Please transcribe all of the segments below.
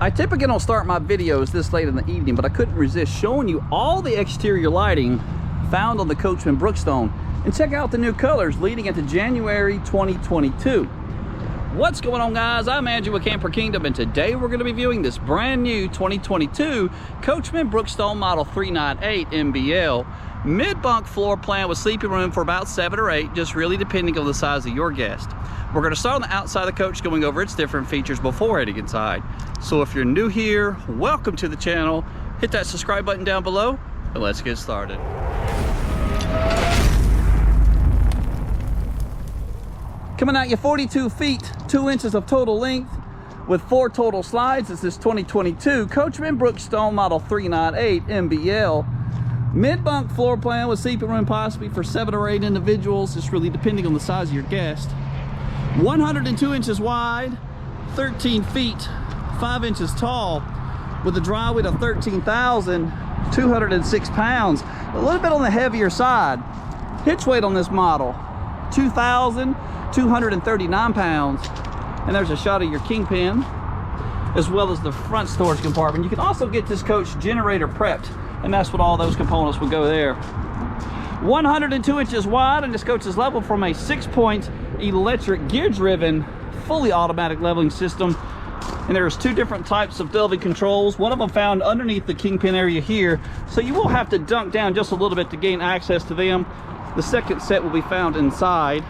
I typically don't start my videos this late in the evening, but I couldn't resist showing you all the exterior lighting found on the Coachmen Brookstone. And check out the new colors leading into January 2022. What's going on, guys? I'm Andrew with Camper Kingdom, and today we're going to be viewing this brand new 2022 Coachmen Brookstone Model 398MBL. Mid-bunk floor plan with sleeping room for about 7 or 8, just really depending on the size of your guest. We're going to start on the outside of the coach, going over its different features before heading inside. So if you're new here, welcome to the channel. Hit that subscribe button down below, and let's get started. Coming out you 42 feet, 2 inches of total length, with 4 total slides. This is 2022 Coachmen Brookstone Model 398MBL. Mid-bunk floor plan with sleeping room possibly for 7 or 8 individuals, just really depending on the size of your guest. 102 inches wide, 13 feet, 5 inches tall, with a dry weight of 13,206 pounds. A little bit on the heavier side. Hitch weight on this model, 2,239 pounds. And there's a shot of your kingpin, as well as the front storage compartment. You can also get this coach generator prepped, and that's what all those components would go there. 102 inches wide, and this coach is leveled from a 6-point electric gear-driven, fully automatic leveling system. And there's 2 different types of leveling controls. One of them found underneath the kingpin area here, so you will have to dunk down just a little bit to gain access to them. The second set will be found inside.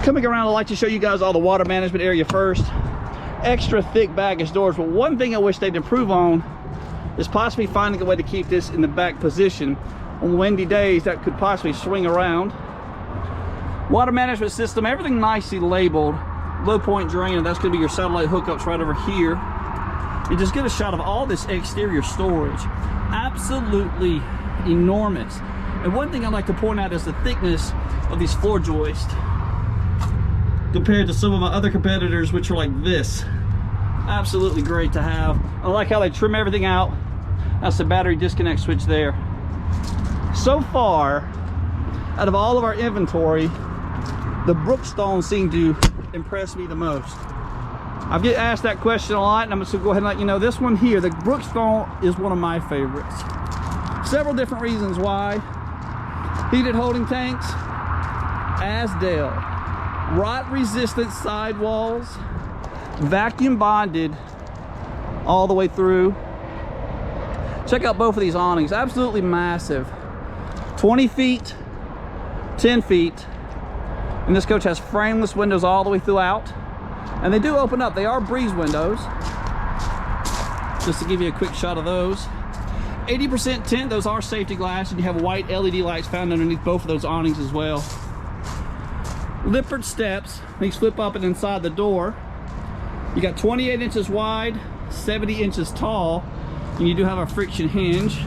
Coming around, I'd like to show you guys all the water management area first. Extra thick baggage doors, but one thing I wish they'd improve on is possibly finding a way to keep this in the back position. On windy days, that could possibly swing around. Water management system, everything nicely labeled. Low point drain, and that's going to be your satellite hookups right over here. You just get a shot of all this exterior storage. Absolutely enormous. And one thing I'd like to point out is the thickness of these floor joists compared to some of my other competitors, which are like this. Absolutely great to have. I like how they trim everything out. That's the battery disconnect switch there. So far, out of all of our inventory, the Brookstone seem to impress me the most. I get asked that question a lot, and I'm just gonna go ahead and let you know this one here, the Brookstone, is one of my favorites. Several different reasons why. Heated holding tanks, Asdale, rot resistant sidewalls, vacuum bonded all the way through. Check out both of these awnings, absolutely massive. 20 feet, 10 feet. And this coach has frameless windows all the way throughout. And they do open up, they are breeze windows. Just to give you a quick shot of those. 80% tint, those are safety glass, and you have white LED lights found underneath both of those awnings as well. Lippert steps, these flip up and inside the door. You got 28 inches wide, 70 inches tall, and you do have a friction hinge.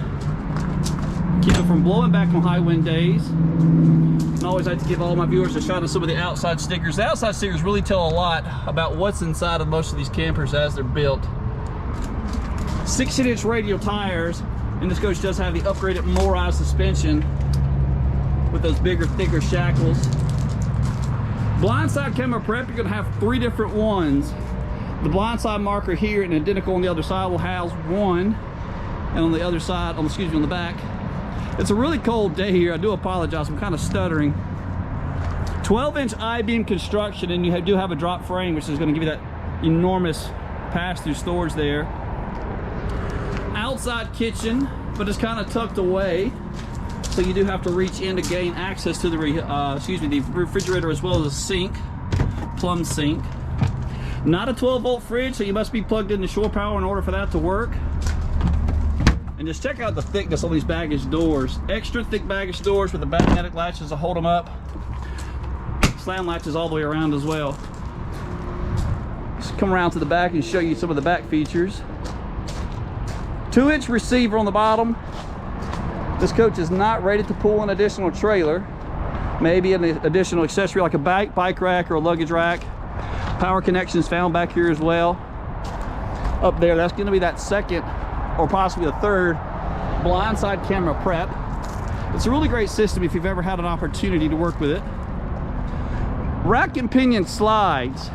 Keep it from blowing back on high wind days. And I always like to give all my viewers a shot of some of the outside stickers. The outside stickers really tell a lot about what's inside of most of these campers as they're built. 16-inch radial tires, and this coach does have the upgraded motorized suspension with those bigger, thicker shackles. Blindside camera prep, you're going to have 3 different ones. The blindside marker here and identical on the other side will house one, and on the other side, on the back. It's a really cold day here. I do apologize, I'm kind of stuttering. 12-inch I-beam construction, and you do have a drop frame, which is going to give you that enormous pass-through storage there. Outside kitchen, but it's kind of tucked away, so you do have to reach in to gain access to the refrigerator, as well as a sink, plumb sink. Not a 12-volt fridge, so you must be plugged into shore power in order for that to work. And just check out the thickness on these baggage doors. Extra thick baggage doors with the magnetic latches to hold them up. Slam latches all the way around as well. Just come around to the back and show you some of the back features. 2-inch receiver on the bottom. This coach is not rated to pull an additional trailer. Maybe an additional accessory like a bike rack or a luggage rack. Power connections found back here as well. Up there, that's going to be that second or possibly the third blindside camera prep. It's a really great system if you've ever had an opportunity to work with it. Rack and pinion slides.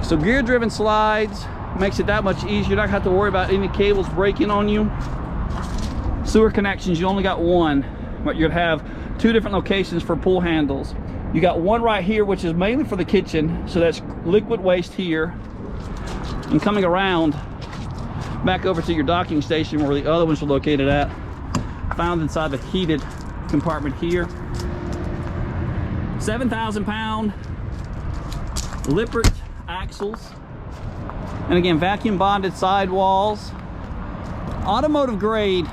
So gear driven slides makes it that much easier. You don't have to worry about any cables breaking on you. Sewer connections, you only got one, but you'd have two different locations for pull handles. You got one right here, which is mainly for the kitchen, so that's liquid waste here. And coming around back over to your docking station where the other ones are located at, found inside the heated compartment here. 7,000 pound Lippert axles, and again vacuum bonded sidewalls, automotive grade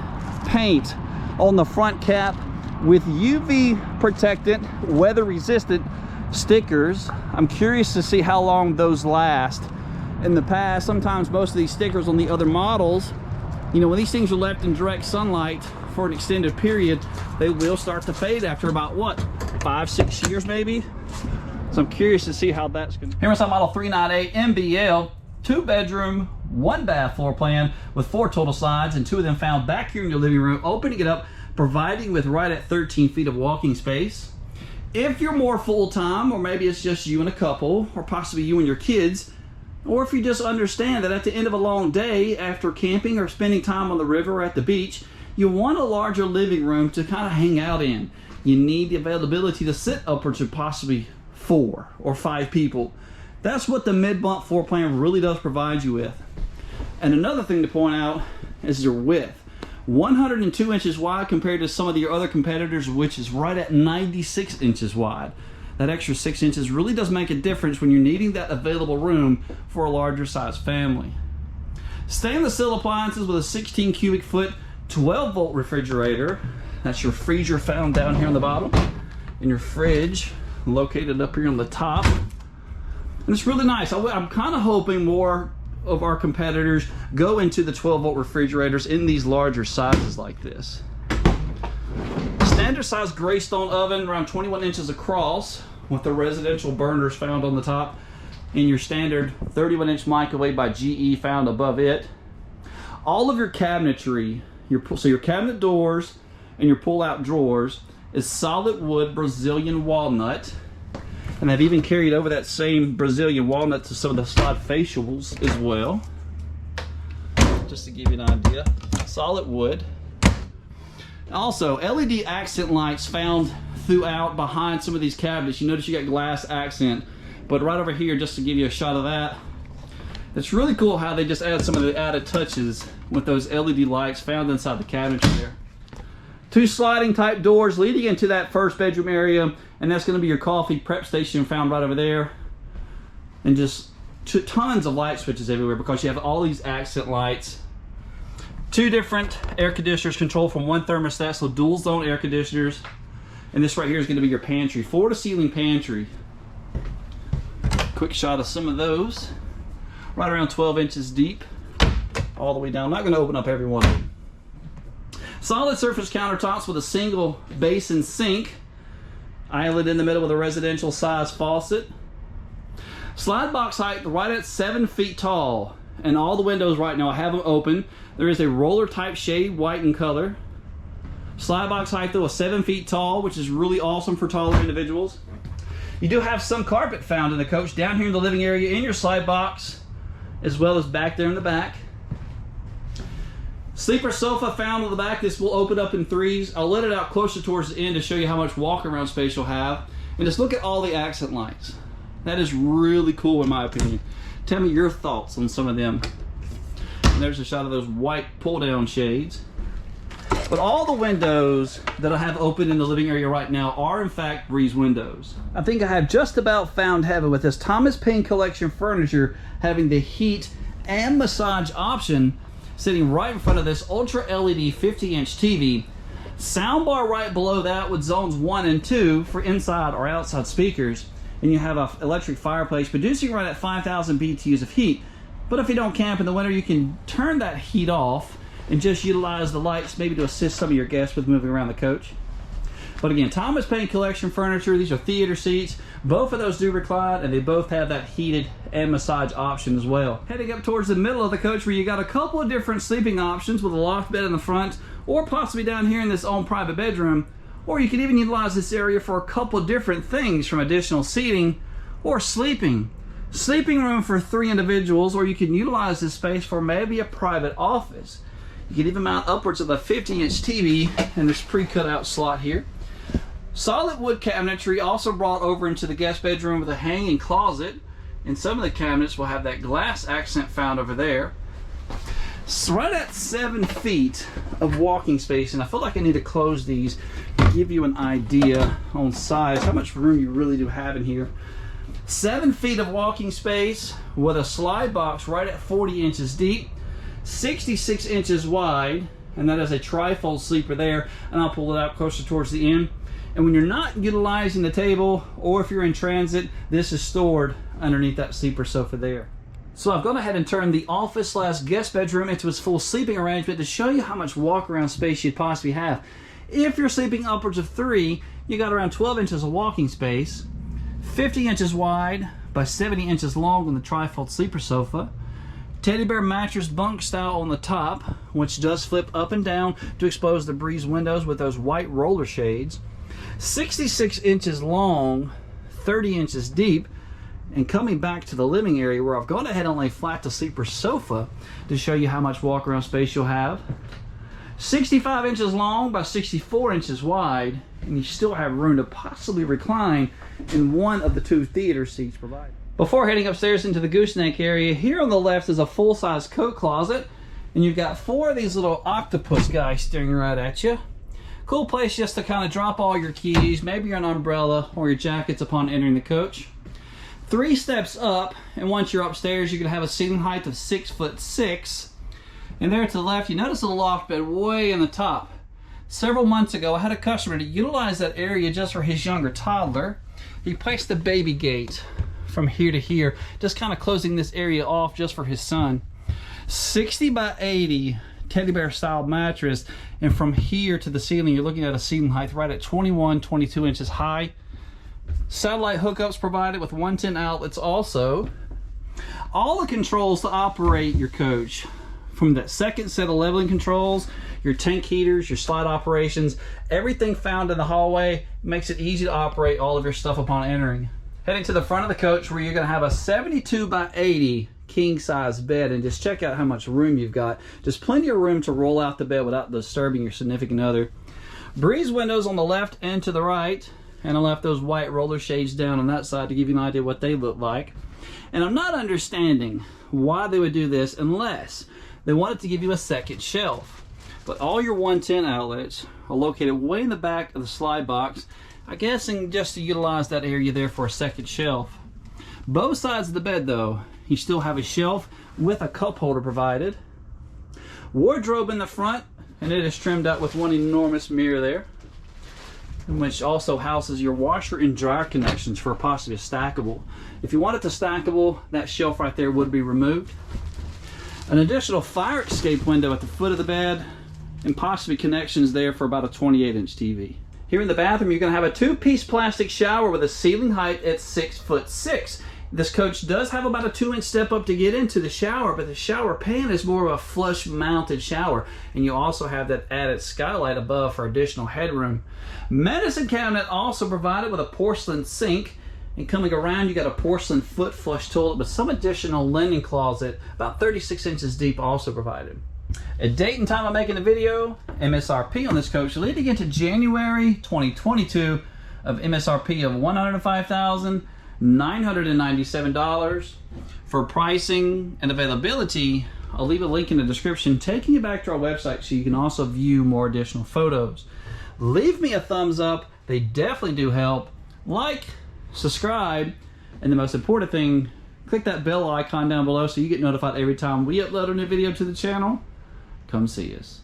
paint on the front cap with UV protectant, weather resistant stickers. I'm curious to see how long those last. In the past, sometimes most of these stickers on the other models, you know, when these things are left in direct sunlight for an extended period, they will start to fade after about what, 5-6 years maybe. So I'm curious to see how that's going to. Here is our model 398MBL, 2-bedroom, 1-bath floor plan with 4 total slides, and 2 of them found back here in your living room, opening it up, providing with right at 13 feet of walking space. If you're more full-time, or maybe it's just you and a couple, or possibly you and your kids, or if you just understand that at the end of a long day after camping or spending time on the river or at the beach, you want a larger living room to kind of hang out in. You need the availability to sit upwards of possibly 4 or 5 people. That's what the mid-bunk floor plan really does provide you with. And another thing to point out is your width. 102 inches wide compared to some of your other competitors, which is right at 96 inches wide. That extra 6 inches really does make a difference when you're needing that available room for a larger size family. Stainless steel appliances with a 16 cubic foot 12 volt refrigerator. That's your freezer found down here on the bottom, and your fridge located up here on the top. And it's really nice. I'm kind of hoping more of our competitors go into the 12 volt refrigerators in these larger sizes like this. Standard size Greystone oven, around 21 inches across, with the residential burners found on the top, and your standard 31 inch microwave by GE found above it. All of your cabinetry, so your cabinet doors and your pull out drawers, is solid wood Brazilian walnut. And I've even carried over that same Brazilian walnut to some of the slide facials as well. Just to give you an idea. Solid wood. Also, LED accent lights found throughout behind some of these cabinets. You notice you got glass accent, but right over here, just to give you a shot of that, it's really cool how they just add some of the added touches with those LED lights found inside the cabinetry there. 2 sliding type doors leading into that first bedroom area, and that's going to be your coffee prep station found right over there. And just tons of light switches everywhere because you have all these accent lights. 2 different air conditioners controlled from 1 thermostat, so dual zone air conditioners. And this right here is going to be your pantry, floor to ceiling pantry. Quick shot of some of those. Right around 12 inches deep, all the way down. I'm not going to open up every one of them. Solid surface countertops with a single basin sink. Island in the middle with a residential size faucet. Slide box height right at 7 feet tall. And all the windows right now, I have them open. There is a roller type shade, white in color. Slide box height though is 7 feet tall, which is really awesome for taller individuals. You do have some carpet found in the coach down here in the living area in your slide box, as well as back there in the back. Sleeper sofa found on the back. This will open up in 3s. I'll let it out closer towards the end to show you how much walk around space you'll have. And just look at all the accent lights. That is really cool in my opinion. Tell me your thoughts on some of them. And there's a shot of those white pull down shades. But all the windows that I have open in the living area right now are in fact breeze windows. I think I have just about found heaven with this Thomas Payne Collection furniture having the heat and massage option sitting right in front of this ultra LED 50-inch TV. Soundbar right below that with zones 1 and 2 for inside or outside speakers. And you have an electric fireplace producing right at 5,000 BTUs of heat. But if you don't camp in the winter, you can turn that heat off and just utilize the lights maybe to assist some of your guests with moving around the coach. But again, Thomas Payne Collection furniture, these are theater seats. Both of those do recline, and they both have that heated and massage option as well. Heading up towards the middle of the coach where you got a couple of different sleeping options with a loft bed in the front, or possibly down here in this own private bedroom. Or you can even utilize this area for a couple of different things, from additional seating or sleeping. Sleeping room for 3 individuals, or you can utilize this space for maybe a private office. You can even mount upwards of a 50-inch TV in this pre-cut out slot here. Solid wood cabinetry also brought over into the guest bedroom with a hanging closet, and some of the cabinets will have that glass accent found over there. So right at 7 feet of walking space, and I feel like I need to close these to give you an idea on size, how much room you really do have in here. 7 feet of walking space with a slide box right at 40 inches deep, 66 inches wide, and that is a trifold sleeper there, and I'll pull it out closer towards the end. And when you're not utilizing the table, or if you're in transit, this is stored underneath that sleeper sofa there. So I've gone ahead and turned the office / guest bedroom into its full sleeping arrangement to show you how much walk around space you'd possibly have. If you're sleeping upwards of 3, you got around 12 inches of walking space, 50 inches wide by 70 inches long on the trifold sleeper sofa. Teddy bear mattress bunk style on the top, which does flip up and down to expose the breeze windows with those white roller shades. 66 inches long, 30 inches deep, and coming back to the living area where I've gone ahead and laid flat the sleeper sofa to show you how much walk around space you'll have. 65 inches long by 64 inches wide, and you still have room to possibly recline in one of the 2 theater seats provided. Before heading upstairs into the gooseneck area, here on the left is a full-size coat closet, and you've got 4 of these little octopus guys staring right at you. Cool place just to kind of drop all your keys, maybe an umbrella or your jackets upon entering the coach. 3 steps up, and once you're upstairs, you're going to have a ceiling height of 6'6". And there to the left, you notice a loft bed way in the top. Several months ago, I had a customer to utilize that area just for his younger toddler. He placed the baby gate from here to here, just kind of closing this area off just for his son. 60 by 80 teddy bear style mattress, and from here to the ceiling, you're looking at a ceiling height right at 22 inches high. Satellite hookups provided with 110 outlets also. All the controls to operate your coach, from that second set of leveling controls, your tank heaters, your slide operations, everything found in the hallway makes it easy to operate all of your stuff upon entering. Heading to the front of the coach where you're going to have a 72 by 80 king size bed, and just check out how much room you've got. Just plenty of room to roll out the bed without disturbing your significant other. Breeze windows on the left and to the right, and I left those white roller shades down on that side to give you an idea what they look like. And I'm not understanding why they would do this unless they wanted to give you a second shelf. But all your 110 outlets are located way in the back of the slide box, I'm guessing just to utilize that area there for a second shelf. Both sides of the bed though, you still have a shelf with a cup holder provided. Wardrobe in the front, and it is trimmed out with one enormous mirror there, which also houses your washer and dryer connections for possibly a stackable. If you want it to stackable, that shelf right there would be removed. An additional fire escape window at the foot of the bed, and possibly connections there for about a 28-inch TV. Here in the bathroom, you're going to have a 2-piece plastic shower with a ceiling height at 6'6". This coach does have about a 2-inch step up to get into the shower, but the shower pan is more of a flush mounted shower, and you also have that added skylight above for additional headroom. Medicine cabinet also provided with a porcelain sink, and coming around you got a porcelain foot flush toilet with some additional linen closet about 36 inches deep also provided. A date and time of making the video, MSRP on this coach leading into January 2022 of MSRP of $105,997. For pricing and availability, I'll leave a link in the description taking you back to our website so you can also view more additional photos. Leave me a thumbs up, they definitely do help. Like, subscribe, and the most important thing, click that bell icon down below so you get notified every time we upload a new video to the channel. Come see us.